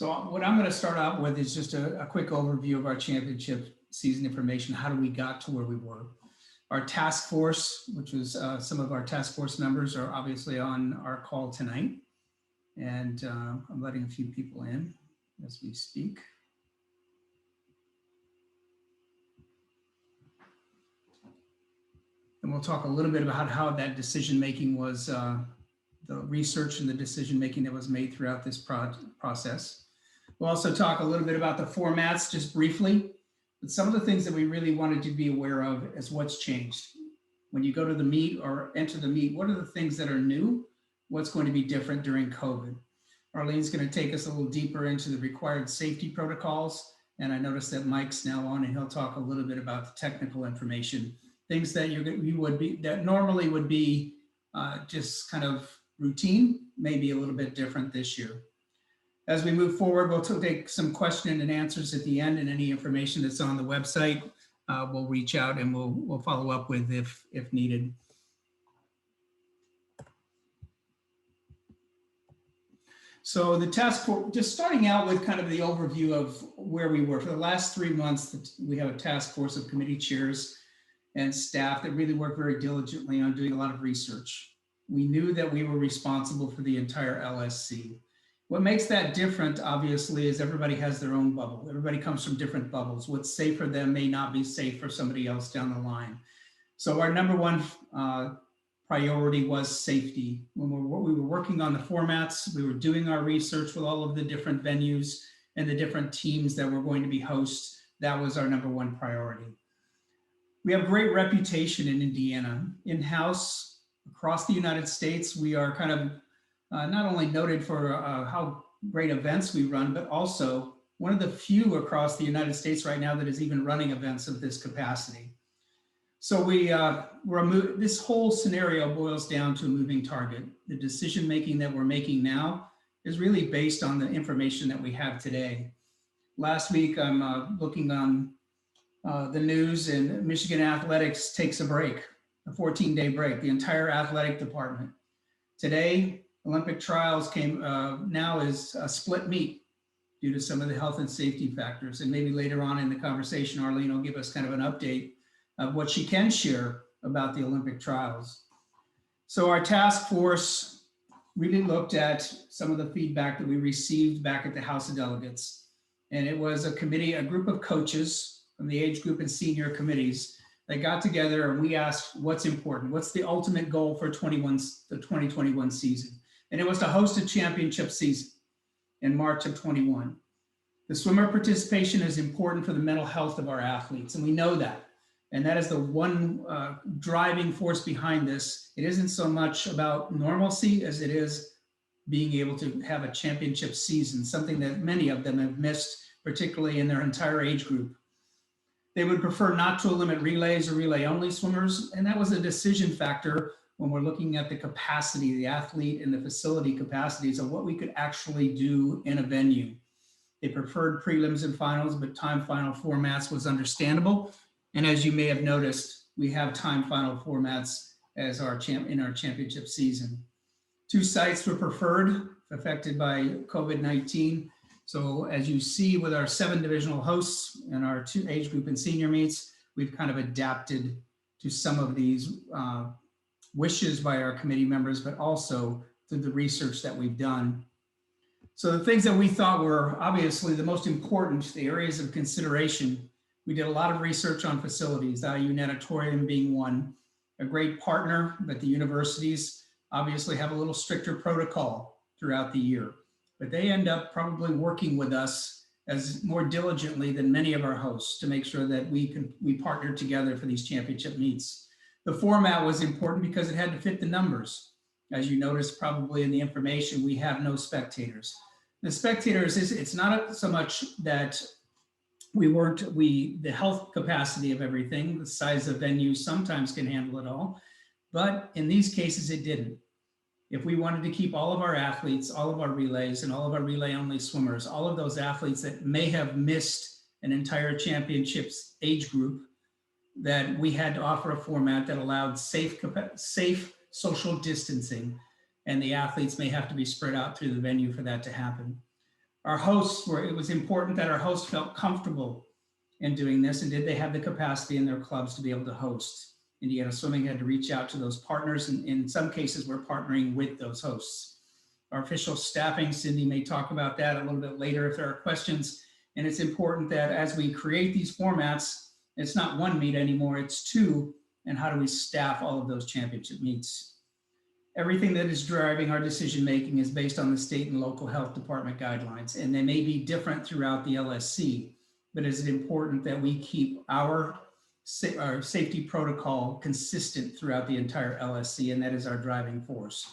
So what I'm going to start out with is just a quick overview of our championship season information. How do we got to where we were? Our task force, which was some of our task force members, are obviously on our call tonight. And I'm letting a few people in as we speak. And we'll talk a little bit about how that decision-making was, the research and the decision-making that was made throughout this process. We'll also talk a little bit about the formats just briefly, but some of the things that we really wanted to be aware of is what's changed. When you go to the meet or enter the meet, what are the things that are new? What's going to be different during COVID? Arlene's going to take us a little deeper into the required safety protocols. And I noticed that Mike's now on and he'll talk a little bit about the technical information, things that that normally would be just kind of routine, maybe a little bit different this year. As we move forward, we'll take some question and answers at the end, and any information that's on the website, we'll reach out and we'll follow up with if needed. So the task force, just starting out with kind of the overview of where we were. For the last 3 months, we have a task force of committee chairs and staff that really work very diligently on doing a lot of research. We knew that we were responsible for the entire LSC. What makes that different, obviously, is everybody has their own bubble. Everybody comes from different bubbles. What's safe for them may not be safe for somebody else down the line. So our number one priority was safety. When we were working on the formats, we were doing our research with all of the different venues and the different teams that were going to be hosts. That was our number one priority. We have great reputation in Indiana. In-house, across the United States, we are kind of not only noted for how great events we run, but also one of the few across the United States right now that is even running events of this capacity. So this whole scenario boils down to a moving target. The decision-making that we're making now is really based on the information that we have today. Last week, I'm looking on the news, and Michigan Athletics takes a break, a 14-day break, the entire athletic department. Today, Olympic trials now is a split meet due to some of the health and safety factors. And maybe later on in the conversation, Arlene will give us kind of an update of what she can share about the Olympic trials. So our task force really looked at some of the feedback that we received back at the House of Delegates. And it was a group of coaches from the age group and senior committees that got together, and we asked what's important, what's the ultimate goal for the 2021 season. And it was to host a championship season in March of 21. The swimmer participation is important for the mental health of our athletes, and we know that. And that is the one driving force behind this. It isn't so much about normalcy as it is being able to have a championship season, something that many of them have missed, particularly in their entire age group. They would prefer not to limit relays or relay-only swimmers, and that was a decision factor when we're looking at the capacity, the athlete and the facility capacities of what we could actually do in a venue. They preferred prelims and finals, but time final formats was understandable. And as you may have noticed, we have time final formats as in our championship season. 2 sites were preferred, affected by COVID-19. So as you see with our 7 divisional hosts and our 2 age group and senior meets, we've kind of adapted to some of these wishes by our committee members, but also through the research that we've done. So the things that we thought were obviously the most important, the areas of consideration, we did a lot of research on facilities, the IU Natatorium being one, a great partner, but the universities obviously have a little stricter protocol throughout the year, but they end up probably working with us as more diligently than many of our hosts to make sure that we partner together for these championship meets. The format was important because it had to fit the numbers. As you noticed probably in the information, we have no spectators. The spectators, it's not so much that the health capacity of everything, the size of venues sometimes can handle it all, but in these cases it didn't. If we wanted to keep all of our athletes, all of our relays and all of our relay-only swimmers, all of those athletes that may have missed an entire championships age group, that we had to offer a format that allowed safe social distancing, and the athletes may have to be spread out through the venue for that to happen. Our hosts it was important that our hosts felt comfortable in doing this, and did they have the capacity in their clubs to be able to host? Indiana Swimming had to reach out to those partners, and in some cases, we're partnering with those hosts. Our official staffing, Cindy may talk about that a little bit later if there are questions. And it's important that as we create these formats, it's not one meet anymore, it's two. And how do we staff all of those championship meets? Everything that is driving our decision-making is based on the state and local health department guidelines, and they may be different throughout the LSC, but it's important that we keep our safety protocol consistent throughout the entire LSC, and that is our driving force.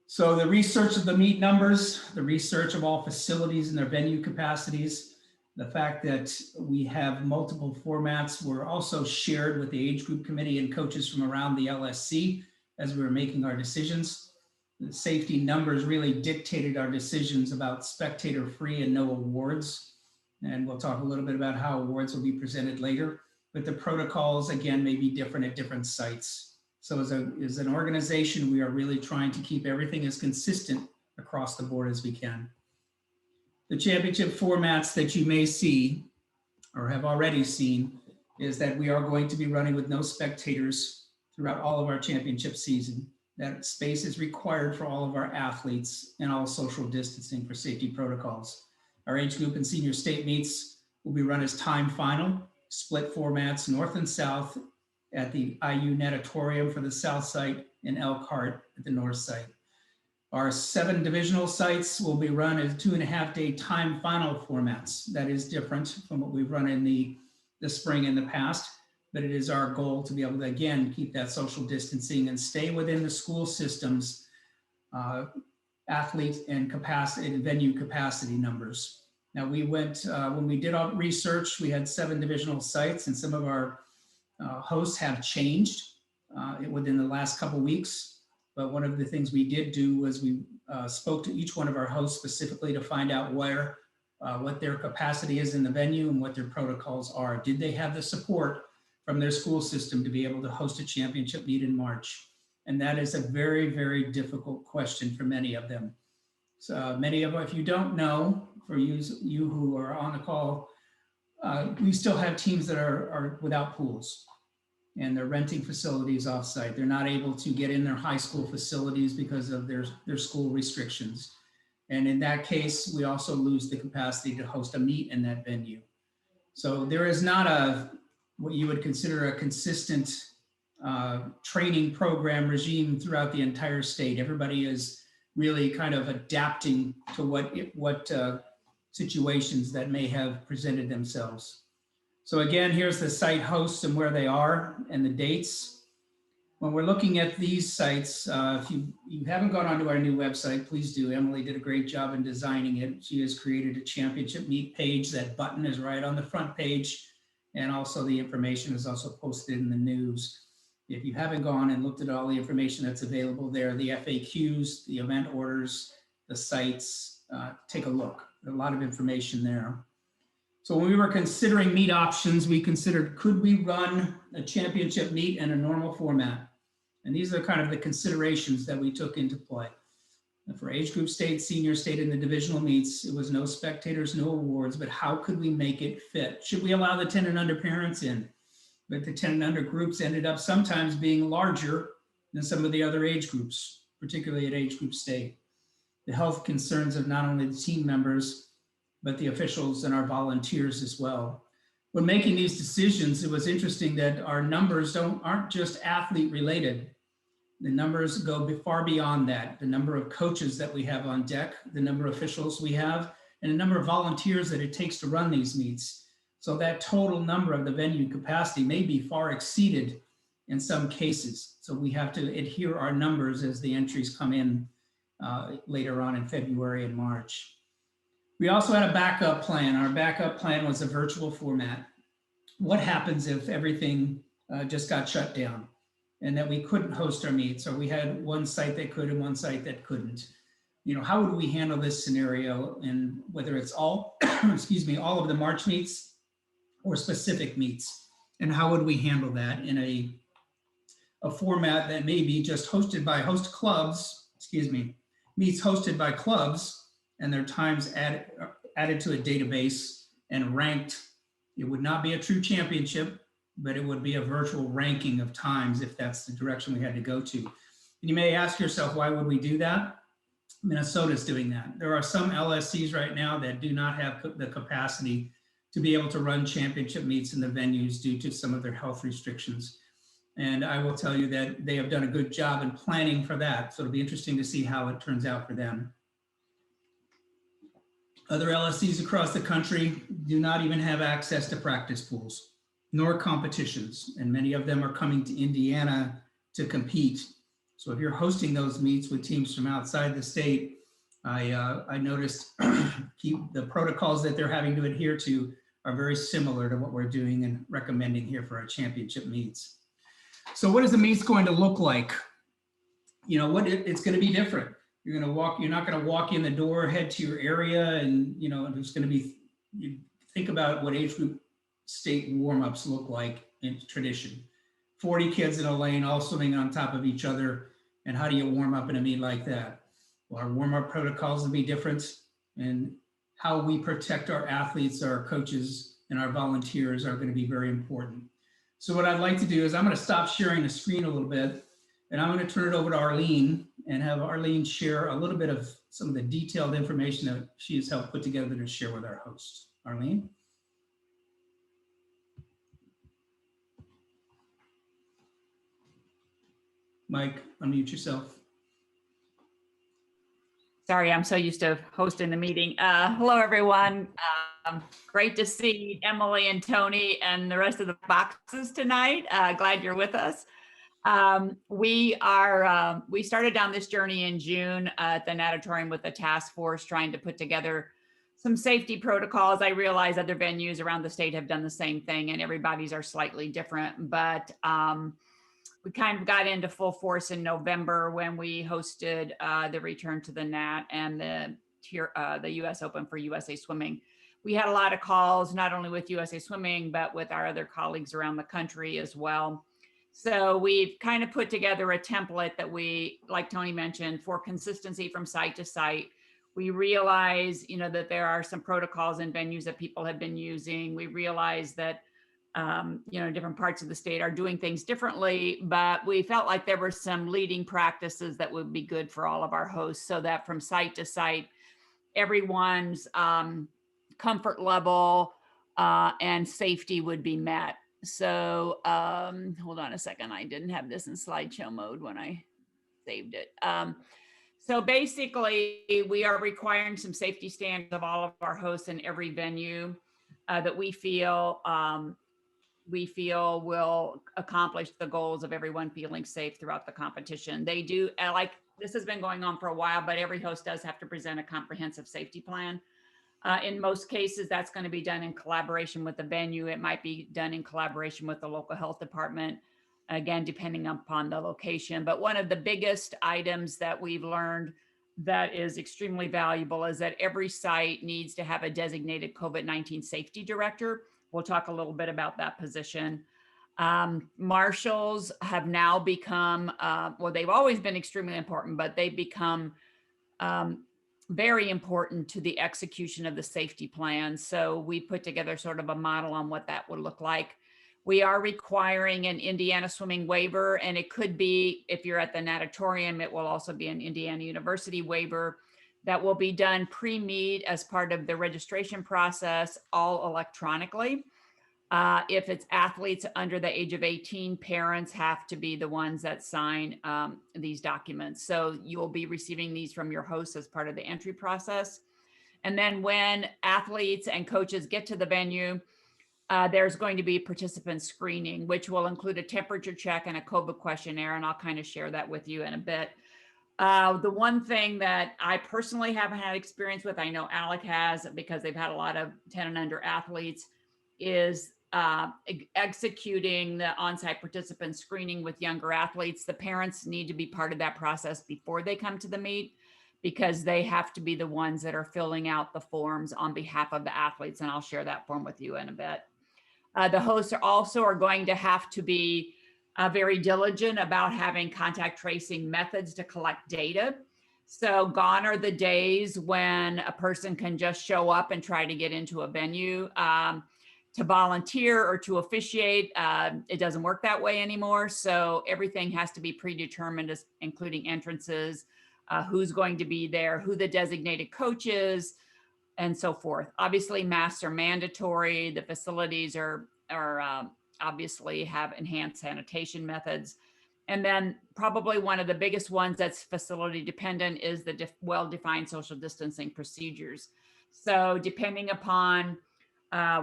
So the research of the meet numbers, the research of all facilities and their venue capacities, the fact that we have multiple formats were also shared with the age group committee and coaches from around the LSC as we were making our decisions. The safety numbers really dictated our decisions about spectator free and no awards. And we'll talk a little bit about how awards will be presented later, but the protocols again may be different at different sites. So as an organization, we are really trying to keep everything as consistent across the board as we can. The championship formats that you may see or have already seen is that we are going to be running with no spectators throughout all of our championship season. That space is required for all of our athletes and all social distancing for safety protocols. Our age group and senior state meets will be run as time final, split formats, north and south at the IU Natatorium for the south site and Elkhart at the north site. Our 7 divisional sites will be run as 2.5-day time final formats. That is different from what we've run in the spring in the past, but it is our goal to be able to, again, keep that social distancing and stay within the school system's athlete and capacity and venue capacity numbers. Now we went, when we did our research, we had 7 divisional sites, and some of our hosts have changed within the last couple weeks. But one of the things we did do was we spoke to each one of our hosts specifically to find out what their capacity is in the venue and what their protocols are. Did they have the support from their school system to be able to host a championship meet in March? And that is a very, very difficult question for many of them. So many of them, if you don't know, for you who are on the call, we still have teams that are without pools, and they're renting facilities offsite. They're not able to get in their high school facilities because of their school restrictions. And in that case, we also lose the capacity to host a meet in that venue. So there is not what you would consider a consistent training program regime throughout the entire state. Everybody is really kind of adapting to what situations that may have presented themselves. So again, here's the site hosts and where they are and the dates. When we're looking at these sites, if you haven't gone onto our new website, please do. Emily did a great job in designing it. She has created a championship meet page. That button is right on the front page. And also the information is also posted in the news. If you haven't gone and looked at all the information that's available there, the FAQs, the event orders, the sites, take a look. There's a lot of information there. So when we were considering meet options, we considered, could we run a championship meet in a normal format? And these are kind of the considerations that we took into play. And for age group state, senior state, and the divisional meets, it was no spectators, no awards, but how could we make it fit? Should we allow the 10 and under parents in? But the 10 and under groups ended up sometimes being larger than some of the other age groups, particularly at age group state. The health concerns of not only the team members, but the officials and our volunteers as well. When making these decisions, it was interesting that our numbers aren't just athlete related. The numbers go far beyond that. The number of coaches that we have on deck, the number of officials we have, and the number of volunteers that it takes to run these meets. So that total number of the venue capacity may be far exceeded in some cases. So we have to adhere our numbers as the entries come in later on in February and March. We also had a backup plan. Our backup plan was a virtual format. What happens if everything just got shut down and that we couldn't host our meets, or we had one site that could and one site that couldn't? You know, how would we handle this scenario, and whether it's all, excuse me, all of the March meets or specific meets, and how would we handle that in a format that may be just hosted by host clubs, excuse me, meets hosted by clubs and their times added to a database and ranked. It would not be a true championship, but it would be a virtual ranking of times if that's the direction we had to go to. And you may ask yourself, why would we do that? Minnesota's doing that. There are some LSCs right now that do not have the capacity to be able to run championship meets in the venues due to some of their health restrictions. And I will tell you that they have done a good job in planning for that. So it'll be interesting to see how it turns out for them. Other LSCs across the country do not even have access to practice pools, nor competitions. And many of them are coming to Indiana to compete. So if you're hosting those meets with teams from outside the state, I noticed the protocols that they're having to adhere to are very similar to what we're doing and recommending here for our championship meets. So what is the meets going to look like? You know, it's going to be different. You're not going to walk in the door, head to your area, and there's going to be, you think about what age group state warm-ups look like in tradition. 40 kids in a lane all swimming on top of each other. And how do you warm up in a meet like that? Well, our warm-up protocols will be different, and how we protect our athletes, our coaches, and our volunteers are going to be very important. So what I'd like to do is I'm going to stop sharing the screen a little bit, and I'm going to turn it over to Arlene and have Arlene share a little bit of some of the detailed information that she has helped put together to share with our hosts. Arlene? Mike, unmute yourself. Sorry, I'm so used to hosting the meeting. Hello, everyone. Great to see Emily and Tony and the rest of the boxes tonight. Glad you're with us. We started down this journey in June at the natatorium with the task force, trying to put together some safety protocols. I realize other venues around the state have done the same thing, and everybody's are slightly different, but we kind of got into full force in November when we hosted the return to the Nat and the US Open for USA Swimming. We had a lot of calls, not only with USA Swimming, but with our other colleagues around the country as well. So we've kind of put together a template that we, like Tony mentioned, for consistency from site to site. We realize, that there are some protocols and venues that people have been using. We realize that different parts of the state are doing things differently, but we felt like there were some leading practices that would be good for all of our hosts, so that from site to site, everyone's comfort level and safety would be met. So hold on a second. I didn't have this in slideshow mode when I saved it. So basically, we are requiring some safety standards of all of our hosts in every venue that we feel will accomplish the goals of everyone feeling safe throughout the competition. They do, like this has been going on for a while, but every host does have to present a comprehensive safety plan. In most cases, that's going to be done in collaboration with the venue. It might be done in collaboration with the local health department, again, depending upon the location. But one of the biggest items that we've learned that is extremely valuable is that every site needs to have a designated COVID-19 safety director. We'll talk a little bit about that position. Marshals have now become, well, they've always been extremely important, but they've become very important to the execution of the safety plan. So we put together sort of a model on what that would look like. We are requiring an Indiana swimming waiver, and it could be, if you're at the natatorium, it will also be an Indiana University waiver that will be done pre-meet as part of the registration process, all electronically. If it's athletes under the age of 18, parents have to be the ones that sign these documents. So you will be receiving these from your host as part of the entry process. And then when athletes and coaches get to the venue, there's going to be participant screening, which will include a temperature check and a COVID questionnaire. And I'll kind of share that with you in a bit. The one thing that I personally haven't had experience with, I know Alec has, because they've had a lot of 10 and under athletes, is executing the on-site participant screening with younger athletes. The parents need to be part of that process before they come to the meet, because they have to be the ones that are filling out the forms on behalf of the athletes. And I'll share that form with you in a bit. The hosts are going to have to be very diligent about having contact tracing methods to collect data. So gone are the days when a person can just show up and try to get into a venue. To volunteer or to officiate, it doesn't work that way anymore. So everything has to be predetermined, including entrances, who's going to be there, who the designated coach is, and so forth. Obviously, masks are mandatory. The facilities are obviously have enhanced sanitation methods. And then probably one of the biggest ones that's facility dependent is the well-defined social distancing procedures. So depending upon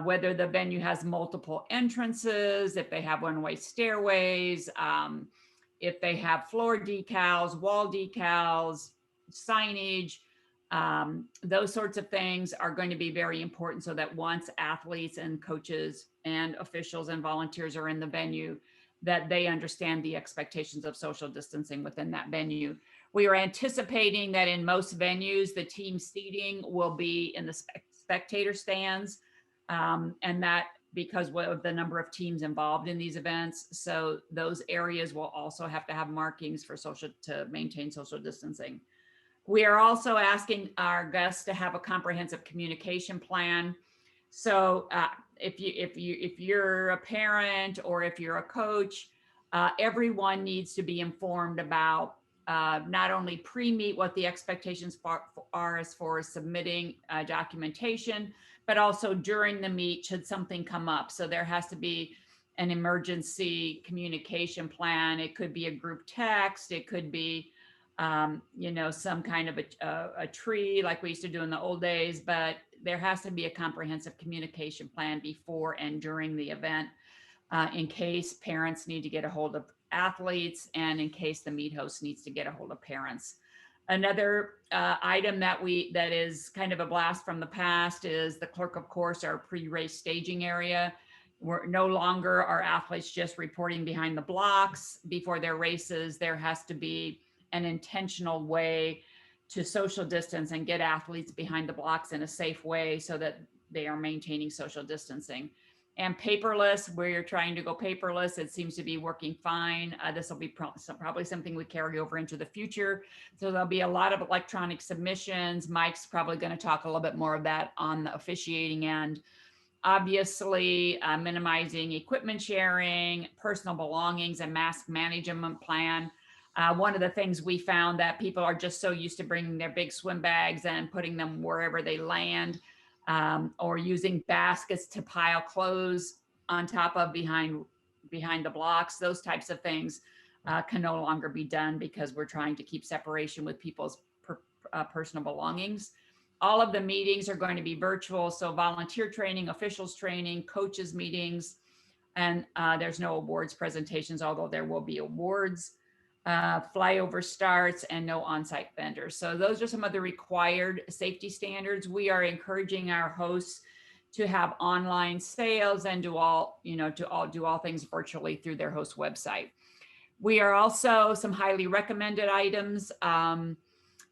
whether the venue has multiple entrances, if they have one-way stairways, if they have floor decals, wall decals, signage, those sorts of things are going to be very important so that once athletes and coaches and officials and volunteers are in the venue, that they understand the expectations of social distancing within that venue. We are anticipating that in most venues, the team seating will be in the spectator stands, and that because of the number of teams involved in these events. So those areas will also have to have markings for to maintain social distancing. We are also asking our guests to have a comprehensive communication plan. So if you're a parent or if you're a coach, everyone needs to be informed about not only pre-meet what the expectations are as far as submitting documentation, but also during the meet should something come up. So there has to be an emergency communication plan. It could be a group text. It could be some kind of a tree like we used to do in the old days, but there has to be a comprehensive communication plan before and during the event in case parents need to get a hold of athletes and in case the meet host needs to get a hold of parents. Another item that is kind of a blast from the past is the clerk of course, our pre-race staging area. We're no longer are athletes just reporting behind the blocks before their races. There has to be an intentional way to social distance and get athletes behind the blocks in a safe way so that they are maintaining social distancing. And paperless, where you're trying to go paperless, it seems to be working fine. This will be probably something we carry over into the future. So there'll be a lot of electronic submissions. Mike's probably going to talk a little bit more of that on the officiating end. Obviously, minimizing equipment sharing, personal belongings, and mask management plan. One of the things we found that people are just so used to bringing their big swim bags and putting them wherever they land, or using baskets to pile clothes on top of behind the blocks. Those types of things can no longer be done because we're trying to keep separation with people's personal belongings. All of the meetings are going to be virtual, so volunteer training, officials training, coaches meetings, and there's no awards presentations, although there will be awards. Flyover starts and no on-site vendors. So those are some of the required safety standards. We are encouraging our hosts to have online sales and do all things virtually through their host website. We are also some highly recommended items.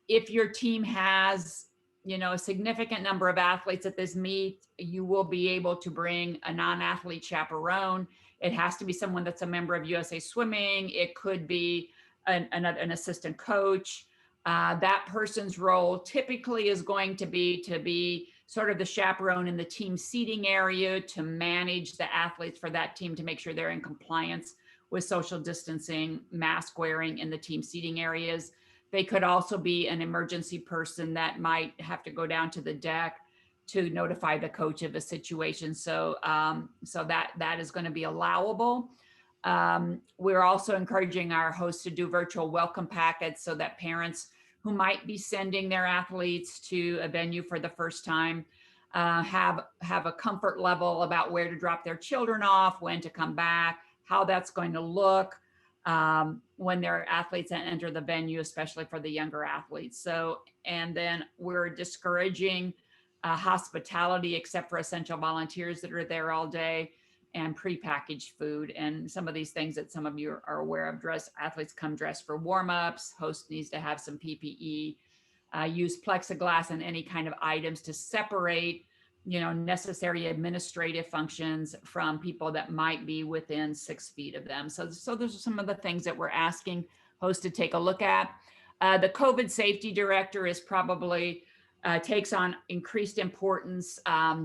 If your team has a significant number of athletes at this meet, you will be able to bring a non-athlete chaperone. It has to be someone that's a member of USA Swimming. It could be an assistant coach. That person's role typically is going to be sort of the chaperone in the team seating area to manage the athletes for that team to make sure they're in compliance with social distancing, mask wearing in the team seating areas. They could also be an emergency person that might have to go down to the deck to notify the coach of a situation. So that is going to be allowable. We're also encouraging our hosts to do virtual welcome packets so that parents who might be sending their athletes to a venue for the first time have a comfort level about where to drop their children off, when to come back, how that's going to look when their athletes enter the venue, especially for the younger athletes. So, and then we're discouraging hospitality except for essential volunteers that are there all day, and prepackaged food and some of these things that some of you are aware of. Athletes come dressed for warm-ups. Host needs to have some PPE. Use plexiglass and any kind of items to separate, necessary administrative functions from people that might be within 6 feet of them. So those are some of the things that we're asking hosts to take a look at. The COVID safety director is probably takes on increased importance.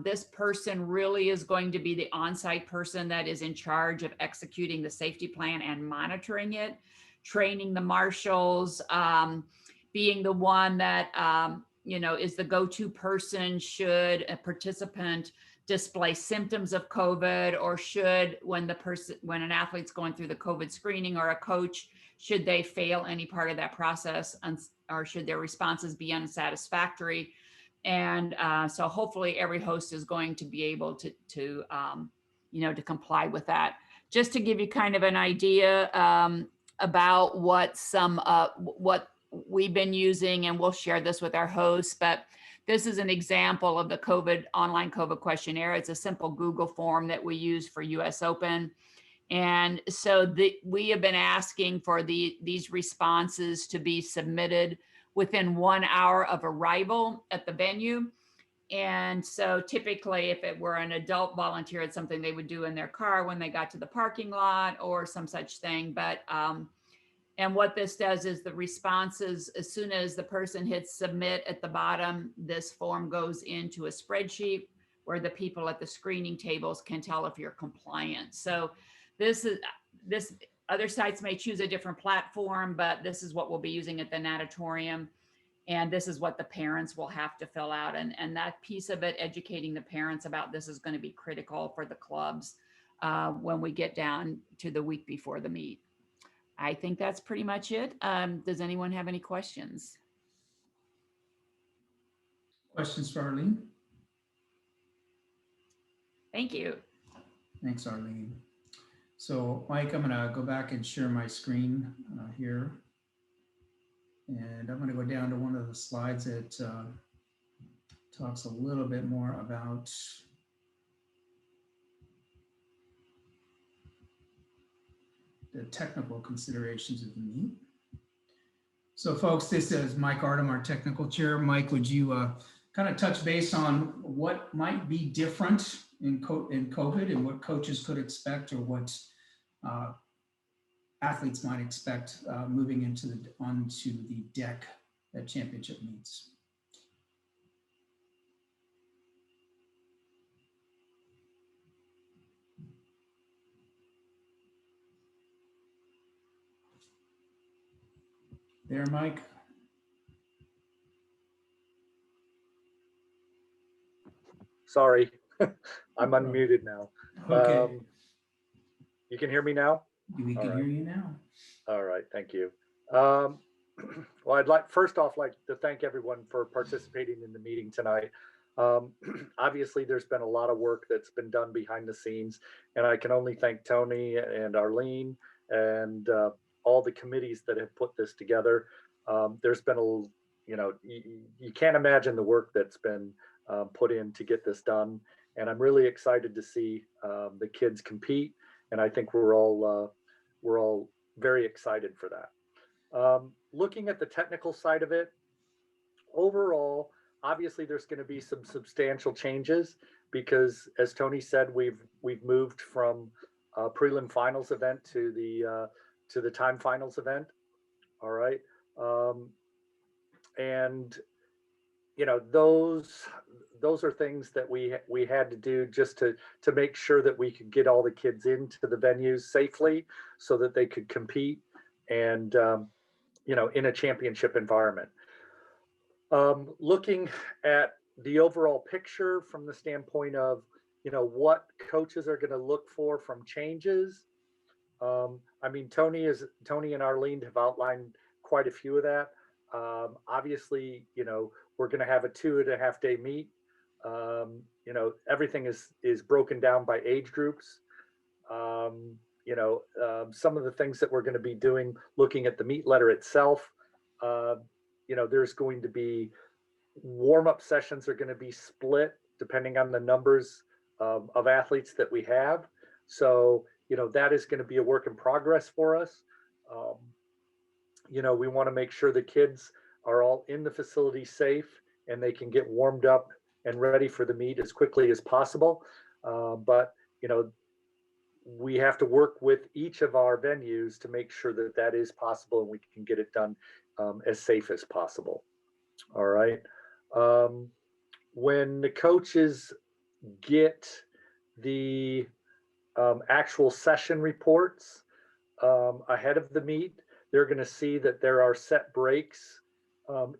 This person really is going to be the on-site person that is in charge of executing the safety plan and monitoring it, training the marshals, being the one that is the go-to person should a participant display symptoms of COVID, or should when an athlete's going through the COVID screening, or a coach, should they fail any part of that process, or should their responses be unsatisfactory. And so hopefully every host is going to be able to comply with that. Just to give you kind of an idea about what we've been using, and we'll share this with our hosts, but this is an example of the online COVID questionnaire. It's a simple Google form that we use for US Open. And so we have been asking for these responses to be submitted within 1 hour of arrival at the venue. And so typically, if it were an adult volunteer, it's something they would do in their car when they got to the parking lot or some such thing. But and what this does is the responses, as soon as the person hits submit at the bottom, this form goes into a spreadsheet where the people at the screening tables can tell if you're compliant. So this other sites may choose a different platform, but this is what we'll be using at the natatorium. And this is what the parents will have to fill out. And that piece of it, educating the parents about this, is going to be critical for the clubs when we get down to the week before the meet. I think that's pretty much it. Does anyone have any questions? Questions for Arlene? Thank you. Thanks, Arlene. So Mike, I'm gonna go back and share my screen here. And I'm gonna go down to one of the slides that talks a little bit more about the technical considerations of the meet. So folks, this is Mike Artem, our technical chair. Mike, would you kind of touch base on what might be different in COVID and what coaches could expect, or what athletes might expect moving onto the deck at championship meets? There, Mike? Sorry, I'm unmuted now. Okay. You can hear me now? We can hear you now. All right, thank you. Well, I'd first off like to thank everyone for participating in the meeting tonight. Obviously, there's been a lot of work that's been done behind the scenes, and I can only thank Tony and Arlene and all the committees that have put this together. There's been you can't imagine the work that's been put in to get this done, and I'm really excited to see the kids compete, and I think we're all very excited for that. Looking at the technical side of it, overall, obviously there's going to be some substantial changes because, as Tony said, we've moved from a prelim finals event to the time finals event. All right, and those are things that we had to do just to make sure that we could get all the kids into the venues safely so that they could compete and in a championship environment. Looking at the overall picture from the standpoint of what coaches are going to look for from changes, I mean, Tony and Arlene have outlined quite a few of that. Obviously, we're going to have a 2.5 day meet. Everything is broken down by age groups. Some of the things that we're going to be doing, looking at the meet letter itself, there's going to be warm-up sessions are going to be split depending on the numbers of athletes that we have. So, that is going to be a work in progress for us. We want to make sure the kids are all in the facility safe and they can get warmed up and ready for the meet as quickly as possible. But we have to work with each of our venues to make sure that that is possible and we can get it done as safe as possible. All right. When the coaches get the actual session reports ahead of the meet, they're going to see that there are set breaks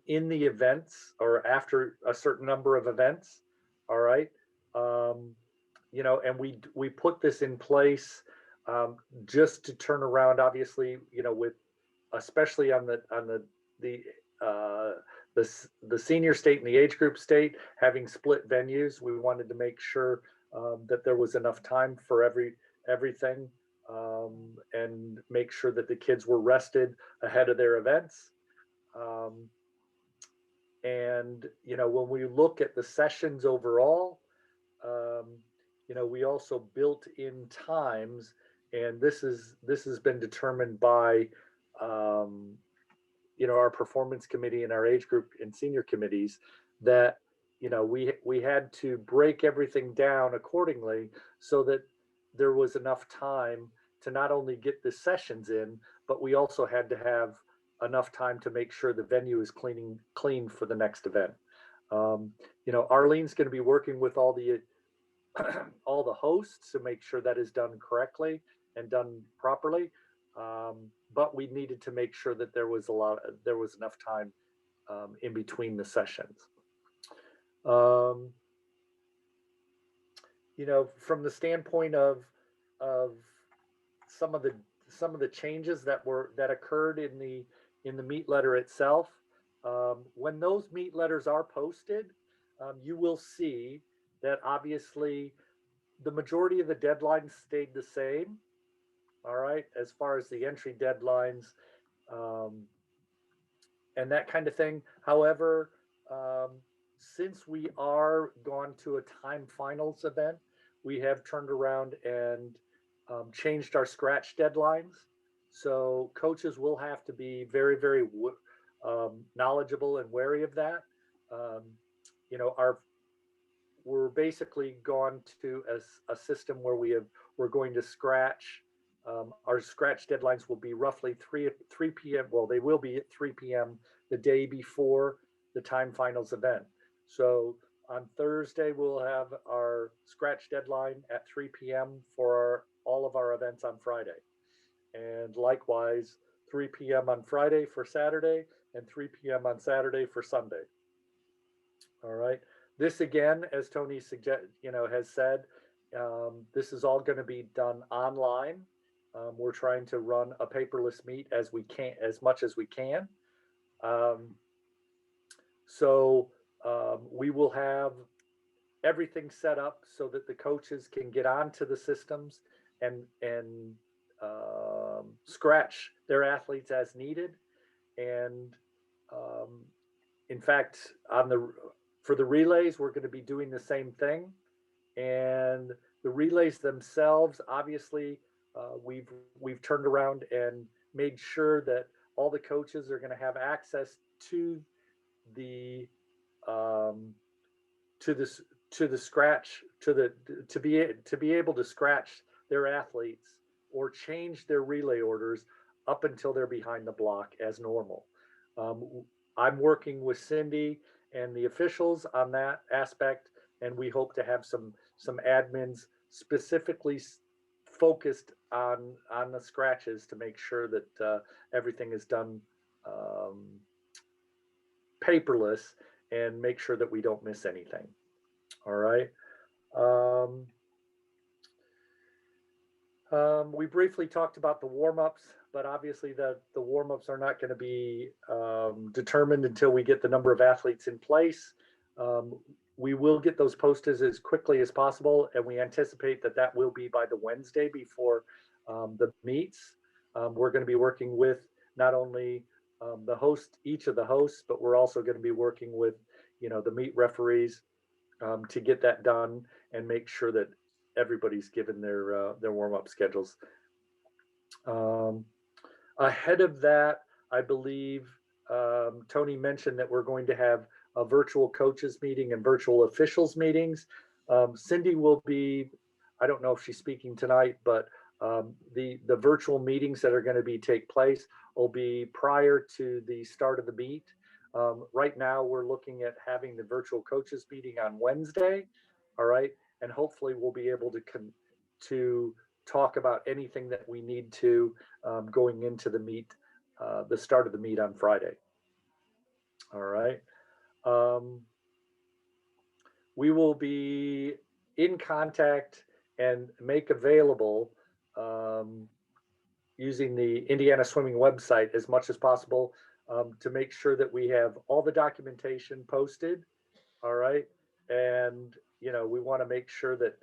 in the events or after a certain number of events. All right. You know, and we put this in place just to turn around, obviously, you know, with especially on the senior state and the age group state having split venues. We wanted to make sure that there was enough time for everything and make sure that the kids were rested ahead of their events. And you know, when we look at the sessions overall, you know, we also built in times, and this has been determined by you know, our performance committee and our age group and senior committees, that you know, we had to break everything down accordingly so that there was enough time to not only get the sessions in, but we also had to have enough time to make sure the venue is clean for the next event. You know, Arlene's going to be working with all the all the hosts to make sure that is done correctly and done properly. But we needed to make sure that there was enough time in between the sessions. You know, from the standpoint of some of the changes that occurred in the meet letter itself, when those meet letters are posted, you will see that obviously the majority of the deadlines stayed the same. All right, as far as the entry deadlines and that kind of thing. However, since we are gone to a time finals event, we have turned around and changed our scratch deadlines. So coaches will have to be very, very knowledgeable and wary of that. You know, we're basically gone to a system where we're going to scratch. Our scratch deadlines will be roughly 3 p.m. Well, they will be at 3 p.m. the day before the time finals event. So on Thursday, we'll have our scratch deadline at 3 p.m. for all of our events on Friday. And likewise, 3 p.m. on Friday for Saturday and 3 p.m. on Saturday for Sunday. All right. This again, as Tony has said, this is all going to be done online. We're trying to run a paperless meet as much as we can. So we will have everything set up so that the coaches can get onto the systems and scratch their athletes as needed. And in fact, for the relays, we're going to be doing the same thing. And the relays themselves, obviously, we've turned around and made sure that all the coaches are going to have access to the scratch, to be able to scratch their athletes or change their relay orders up until they're behind the block as normal. I'm working with Cindy and the officials on that aspect, and we hope to have some admins specifically focused on the scratches to make sure that everything is done paperless and make sure that we don't miss anything. All right. We briefly talked about the warm-ups, but obviously the warm-ups are not going to be determined until we get the number of athletes in place. We will get those posted as quickly as possible, and we anticipate that will be by the Wednesday before the meets. We're going to be working with not only each of the hosts, but we're also going to be working with, the meet referees to get that done and make sure that everybody's given their warm-up schedules. Ahead of that, I believe Tony mentioned that we're going to have a virtual coaches meeting and virtual officials meetings. Cindy will be, I don't know if she's speaking tonight, but the virtual meetings that are going to take place will be prior to the start of the meet. Right now, we're looking at having the virtual coaches meeting on Wednesday. All right. And hopefully we'll be able to talk about anything that we need to going into the meet, the start of the meet on Friday. All right. We will be in contact and make available using the Indiana Swimming website as much as possible to make sure that we have all the documentation posted. All right. And, you know, we want to make sure that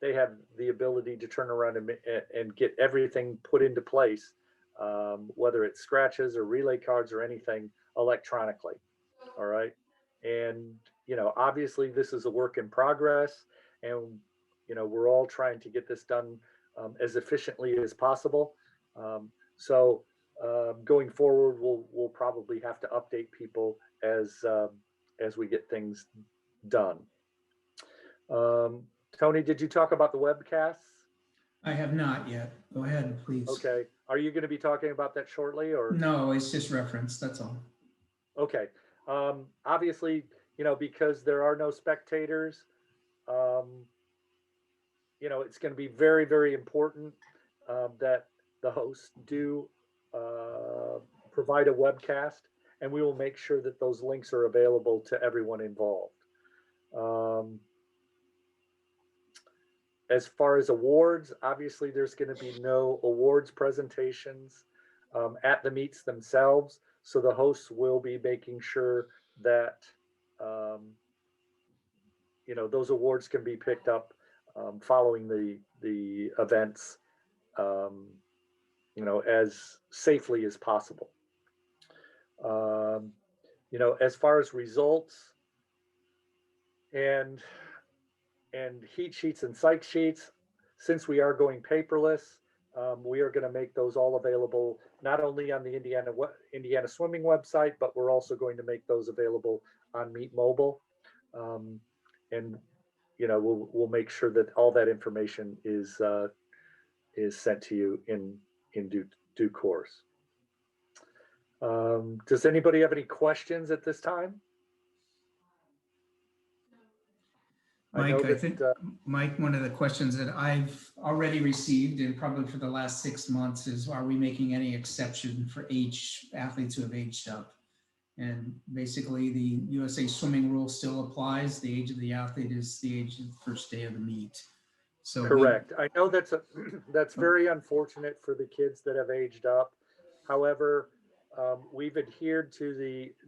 they have the ability to turn around and get everything put into place, whether it's scratches or relay cards or anything electronically. All right. And, you know, obviously this is a work in progress, and, you know, we're all trying to get this done as efficiently as possible. So going forward, we'll probably have to update people as we get things done. Tony, did you talk about the webcasts? I have not yet. Go ahead, please. Okay. Are you going to be talking about that shortly, or? No, it's just reference. That's all. Okay. Obviously, you know, because there are no spectators, you know, it's going to be very, very important that the hosts do provide a webcast, and we will make sure that those links are available to everyone involved. As far as awards, obviously there's going to be no awards presentations at the meets themselves. So the hosts will be making sure that, you know, those awards can be picked up following the events, you know, as safely as possible. You know, as far as results and heat sheets and psych sheets, since we are going paperless, we are going to make those all available not only on the Indiana Swimming website, but we're also going to make those available on Meet Mobile. And you know, we'll make sure that all that information is sent to you in due course. Does anybody have any questions at this time? Mike, I think, Mike, one of the questions that I've already received, and probably for the last 6 months, is are we making any exception for athletes who have aged up? And basically the USA Swimming rule still applies. The age of the athlete is the age of the first day of the meet. So correct. I know that's very unfortunate for the kids that have aged up. However, we've adhered to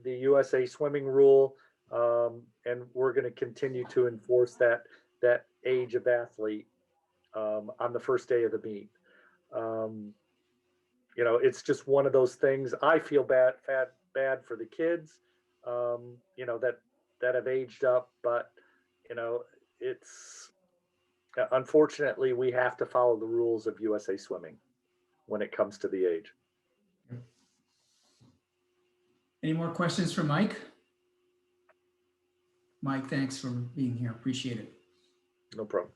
the USA Swimming rule, and we're going to continue to enforce that age of athlete on the first day of the meet. You know, it's just one of those things. I feel bad for the kids, you know, that have aged up, but you know, it's unfortunately we have to follow the rules of USA Swimming when it comes to the age. any more questions for Mike? Mike, thanks for being here. Appreciate it. No problem.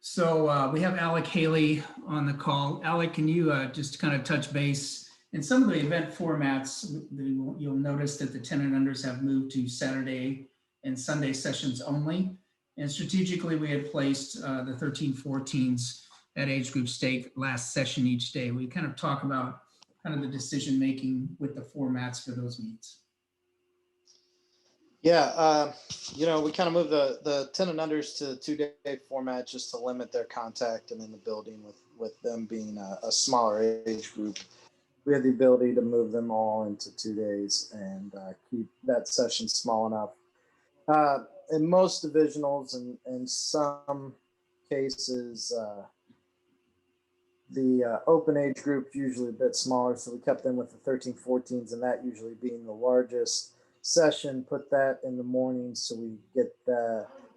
So we have Alec Haley on the call. Alec, can you just kind of touch base? In some of the event formats, you'll notice that the 10 and unders have moved to Saturday and Sunday sessions only. And strategically, we had placed the 13-14s at age group state last session each day. We kind of talk about kind of the decision-making with the formats for those meets. Yeah, you know, we kind of moved the 10 and unders to 2-day format just to limit their contact and in the building with them being a smaller age group. We had the ability to move them all into 2 days and keep that session small enough. In most divisionals and in some cases, the open age group usually a bit smaller, so we kept them with the 13-14s, and that usually being the largest session. Put that in the morning so we get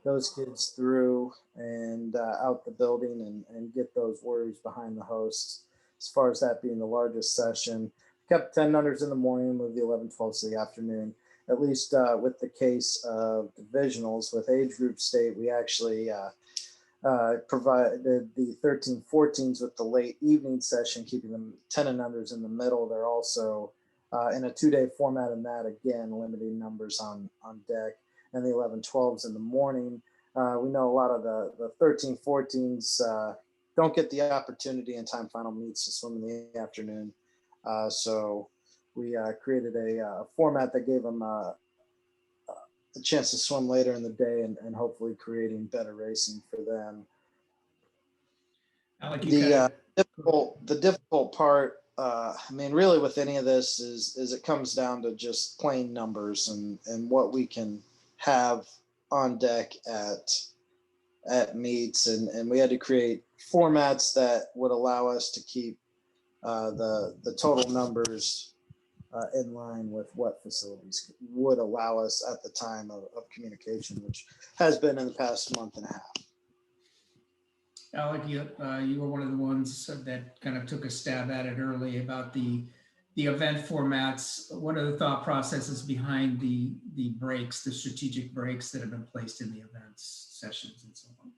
those kids through and out the building and get those worries behind the hosts. As far as that being the largest session, kept 10 unders in the morning, moved the 11-12s to the afternoon. At least with the case of divisionals with age group state, we actually provided the 13-14s with the late evening session, keeping them 10 and unders in the middle. They're also in a 2-day format, and that again limiting numbers on deck, and the 11-12s in the morning. We know a lot of the 13-14s don't get the opportunity in time final meets to swim in the afternoon. So we created a format that gave them a chance to swim later in the day, and hopefully creating better racing for them. Alec, you The difficult part, I mean, really with any of this is it comes down to just plain numbers and what we can have on deck at meets, and we had to create formats that would allow us to keep the total numbers in line with what facilities would allow us at the time of communication, which has been in the past month and a half. Alec, you were one of the ones that kind of took a stab at it early about the event formats. What are the thought processes behind the breaks, the strategic breaks that have been placed in the events, sessions, and so on?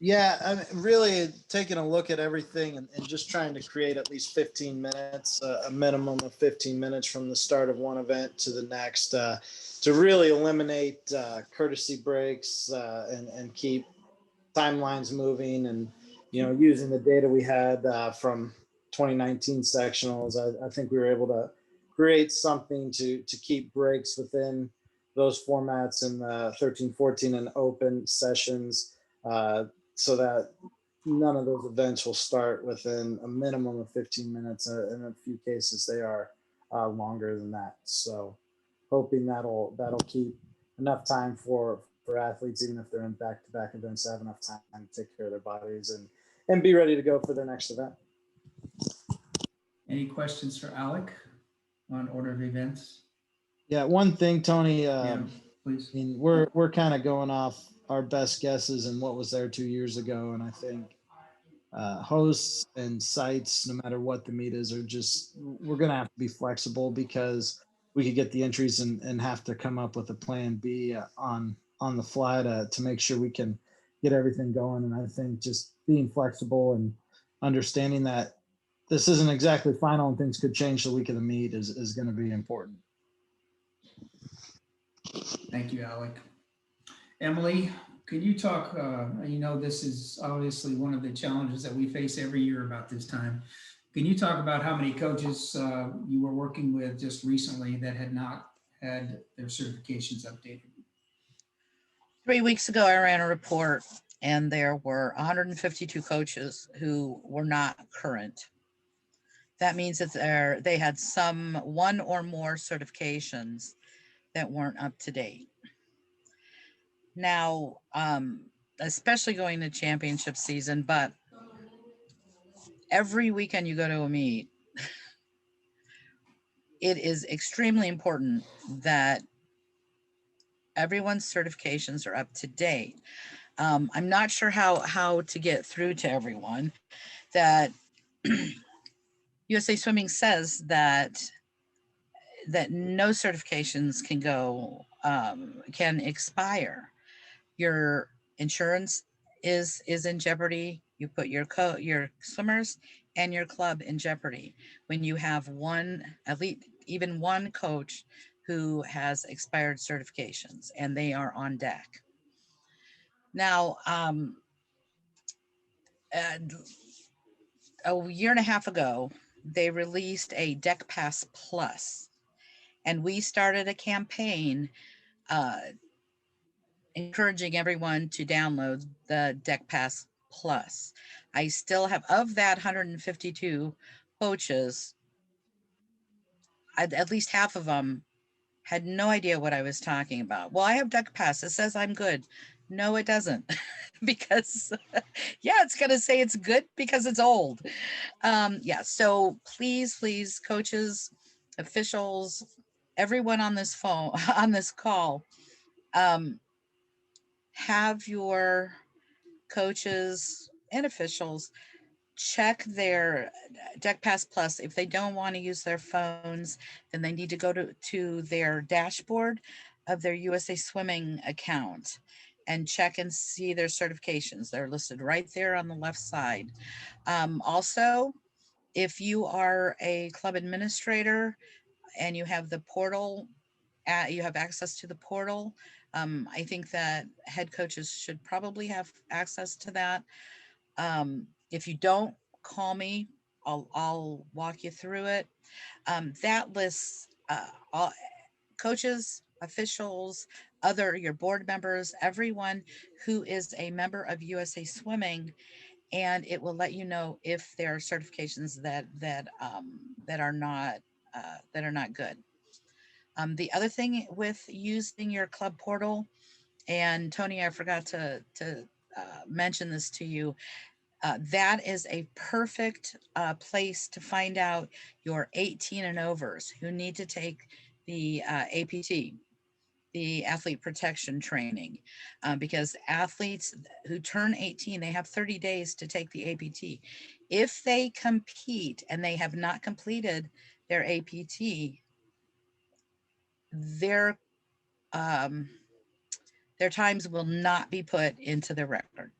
Yeah, I mean, really taking a look at everything and just trying to create at least 15 minutes, a minimum of 15 minutes from the start of one event to the next, to really eliminate courtesy breaks and keep timelines moving. And, you know, using the data we had from 2019 sectionals, I think we were able to create something to keep breaks within those formats in the 13, 14 and open sessions, so that none of those events will start within a minimum of 15 minutes. In a few cases, they are longer than that. So hoping that'll keep enough time for athletes, even if they're in back-to-back events, to have enough time to take care of their bodies and be ready to go for their next event. Any questions for Alec on order of events? Yeah, one thing, Tony, Please. I mean, we're kind of going off our best guesses and what was there 2 years ago. And I think hosts and sites, no matter what the meet is, we're going to have to be flexible, because we could get the entries and have to come up with a plan B on the fly to make sure we can get everything going. And I think just being flexible and understanding that this isn't exactly final and things could change the week of the meet is going to be important. Thank you, Alec. Emily, could you talk, this is obviously one of the challenges that we face every year about this time. Can you talk about how many coaches you were working with just recently that had not had their certifications updated? 3 weeks ago, I ran a report, and there were 152 coaches who were not current. That means that they had one or more certifications that weren't up to date. Now, especially going to championship season, but every weekend you go to a meet, it is extremely important that everyone's certifications are up to date. I'm not sure how to get through to everyone that USA Swimming says that no certifications can expire. Your insurance is in jeopardy. You put your swimmers and your club in jeopardy when you have at least even one coach who has expired certifications and they are on deck. Now, a year and a half ago, they released a Deck Pass Plus, and we started a campaign encouraging everyone to download the Deck Pass Plus. I still have, of that 152 coaches, at least half of them had no idea what I was talking about. Well, I have Deck Pass. It says I'm good. No, it doesn't. Because, yeah, it's going to say it's good because it's old. Yeah, so please, coaches, officials, everyone on this call, have your coaches and officials check their Deck Pass Plus. If they don't want to use their phones, then they need to go to their dashboard of their USA Swimming account and check and see their certifications. They're listed right there on the left side. Also, if you are a club administrator and you have the portal, you have access to the portal, I think that head coaches should probably have access to that. If you don't, call me. I'll walk you through it. That lists all coaches, officials, your board members, everyone who is a member of USA Swimming, and it will let you know if there are certifications that are not good. The other thing with using your club portal, and Tony, I forgot to mention this to you. That is a perfect place to find out your 18 and overs who need to take the APT, the athlete protection training, because athletes who turn 18, they have 30 days to take the APT. If they compete and they have not completed their APT, their times will not be put into the record.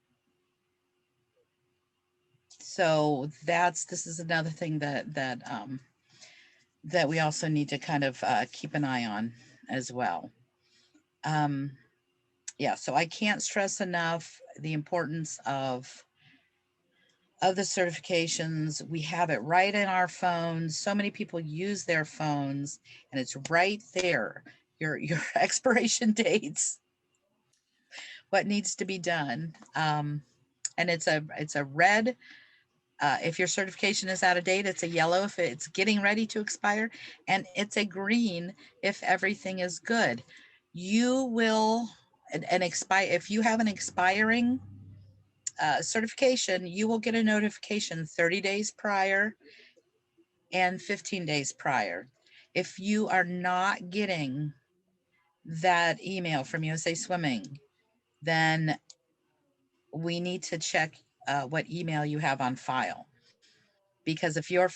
So this is another thing that we also need to kind of keep an eye on as well. Yeah, so I can't stress enough the importance of the certifications. We have it right in our phones. So many people use their phones, and it's right there. Your expiration dates, what needs to be done, and it's a red. If your certification is out of date, it's a yellow if it's getting ready to expire, and it's a green if everything is good. You will if you have an expiring certification, you will get a notification 30 days prior and 15 days prior. If you are not getting that email from USA Swimming, then we need to check what email you have on file. Because if your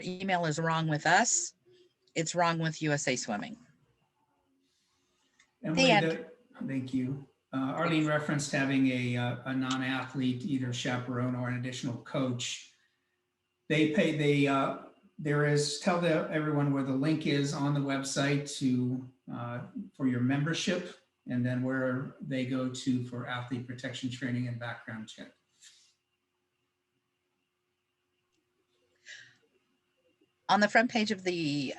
email is wrong with us, it's wrong with USA Swimming. Emily, thank you. Arlene referenced having a non-athlete, either chaperone or an additional coach. Tell everyone where the link is on the website for your membership, and then where they go to for athlete protection training and background check. On the front page of the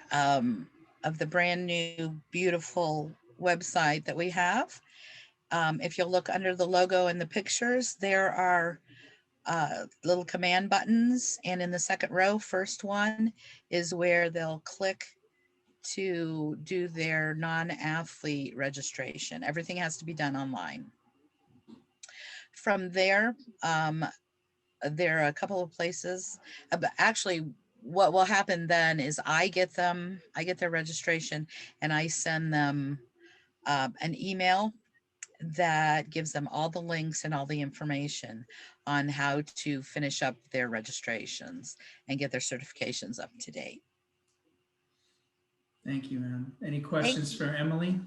brand new beautiful website that we have, if you'll look under the logo and the pictures, there are little command buttons, and in the second row, first one is where they'll click to do their non-athlete registration. Everything has to be done online. From there, there are a couple of places, but actually what will happen then is I get their registration, and I send them an email that gives them all the links and all the information on how to finish up their registrations and get their certifications up to date. Thank you, ma'am. Any questions for Emily?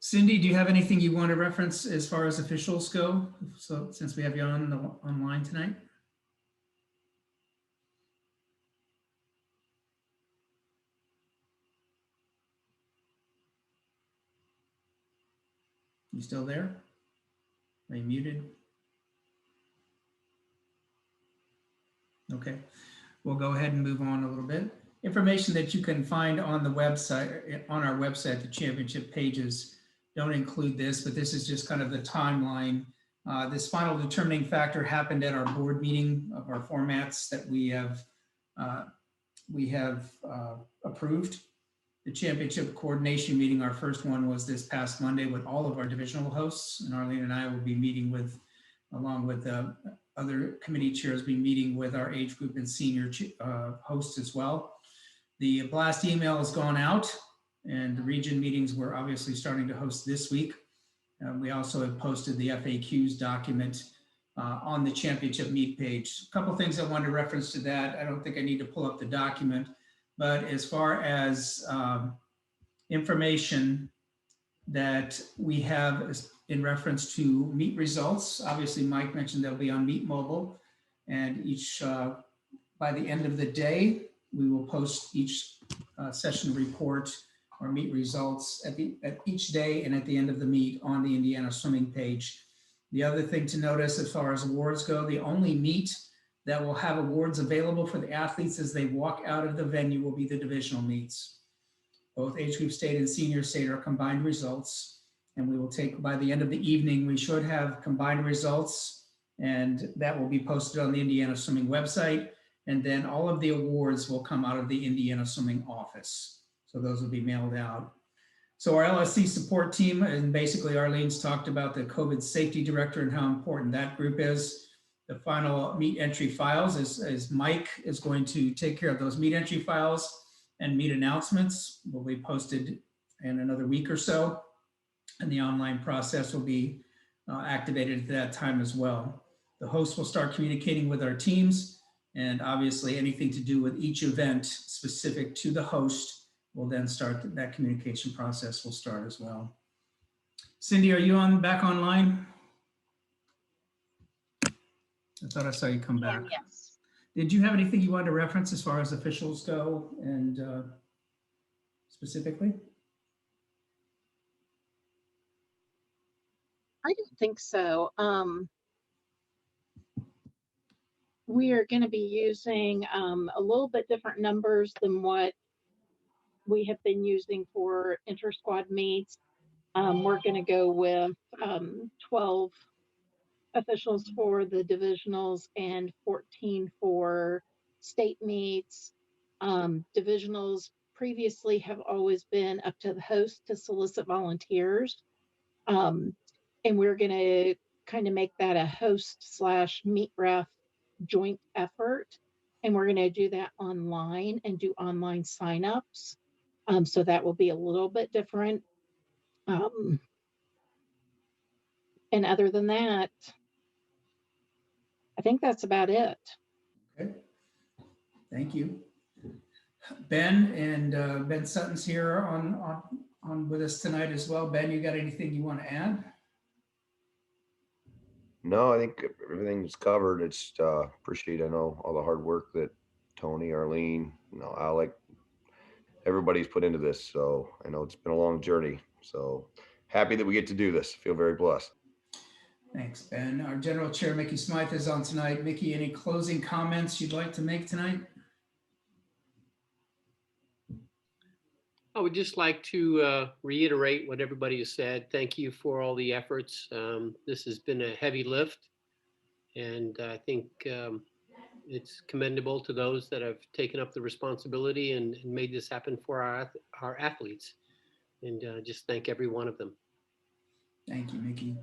Cindy, do you have anything you want to reference as far as officials go? So since we have you online tonight. You still there? Are you muted? Okay, we'll go ahead and move on a little bit. Information that you can find on the website, on our website, the championship pages don't include this, but this is just kind of the timeline. This final determining factor happened at our board meeting of our formats that we have approved. The championship coordination meeting, our first one was this past Monday with all of our divisional hosts, and Arlene and I will be meeting with, along with other committee chairs, be meeting with our age group and senior hosts as well. The blast email has gone out, and the region meetings we're obviously starting to host this week. We also have posted the FAQs document on the championship meet page. A couple things I wanted to reference to that. I don't think I need to pull up the document, but as far as information that we have in reference to meet results. Obviously, Mike mentioned they'll be on Meet Mobile, and each by the end of the day, we will post each session report or meet results at each day and at the end of the meet on the Indiana Swimming page. The other thing to notice as far as awards go, the only meet that will have awards available for the athletes as they walk out of the venue will be the divisional meets. Both age group state and senior state are combined results, and we will take, by the end of the evening, we should have combined results, and that will be posted on the Indiana Swimming website. And then all of the awards will come out of the Indiana Swimming office. So those will be mailed out. So our LSC support team, and basically Arlene's talked about the COVID safety director and how important that group is. The final meet entry files is Mike is going to take care of those meet entry files, and meet announcements will be posted in another week or so. And the online process will be activated at that time as well. The host will start communicating with our teams, and obviously anything to do with each event specific to the host will then start, that communication process will start as well. Cindy, are you back online? I thought I saw you come back. Yes. Did you have anything you wanted to reference as far as officials go and specifically? I don't think so. We are going to be using a little bit different numbers than what we have been using for inter-squad meets. We're going to go with 12 officials for the divisionals and 14 for state meets. Divisionals previously have always been up to the host to solicit volunteers. And we're going to kind of make that a host/meet ref joint effort. And we're going to do that online and do online signups. So that will be a little bit different. And other than that, I think that's about it. Okay, thank you. Ben and Ben Sutton's here on with us tonight as well. Ben, you got anything you want to add? No, I think everything's covered. It's appreciate, I know, all the hard work that Tony, Arlene, Alec, everybody's put into this. So I know it's been a long journey. So happy that we get to do this. Feel very blessed. Thanks, Ben. Our General Chair, Mickey Smythe, is on tonight. Mickey, any closing comments you'd like to make tonight? I would just like to reiterate what everybody has said. Thank you for all the efforts. This has been a heavy lift, and I think it's commendable to those that have taken up the responsibility and made this happen for our athletes. And just thank every one of them. Thank you, Mickey.